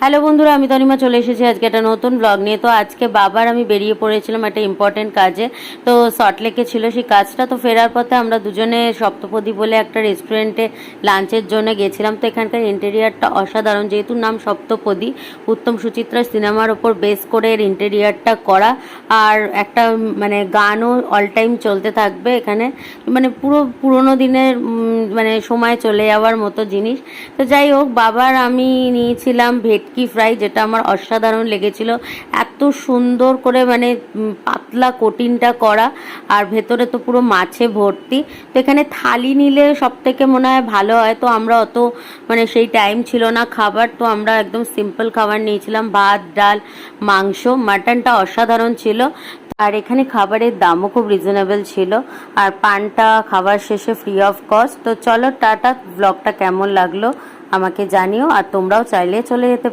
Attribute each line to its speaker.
Speaker 1: Hello বন্ধুরা, আমি তনিমা চলে এসেছি আজকে একটা নতুন ব্লগ নিয়ে। তো আজকে বাবার আমি বেরিয়ে পড়েছিলাম একটা ইম্পর্টেন্ট কাজে। তো সল্টলেকে ছিল সেই কাজটা। তো ফেরার পথে আমরা দুজনে সপ্তপদী বলে একটা রেস্টুরেন্টে লাঞ্চের জন্য গেছিলাম। তো এখানকার ইন্টেরিয়ারটা অসাধারণ, যেহেতু নাম সপ্তপদী, উত্তম সুচিত্রা সিনেমার ওপর বেস করে এর ইন্টেরিয়ারটা করা। আর একটা মানে গানও অল টাইম চলতে থাকবে এখানে, মানে পুরো পুরোনো দিনের মানে সময় চলে যাওয়ার মতো জিনিস। তো যাই হোক, বাবার আমি নিয়েছিলাম ভেটকি ফ্রাই, যেটা আমার অসাধারণ লেগেছিল। এত সুন্দর করে মানে পাতলা কোটিংটা করা, আর ভেতরে তো পুরো মাছে ভর্তি। তো এখানে থালি নিলে সব থেকে মনে হয় ভালো হয়। তো আমরা অত মানে সেই টাইম ছিল না খাবার, তো আমরা একদম সিম্পল খাবার নিয়েছিলাম, ভাত, ডাল, মাংস। মাটনটা অসাধারণ ছিল। আর এখানে খাবারের দামও খুব রিজনেবল ছিল। আর পানটা খাবার শেষে ফ্রি অফ কস্ট। তো চলো টাটা, ব্লগটা কেমন লাগলো আমাকে জানিও। আর তোমরাও চাইলে চলে যেতে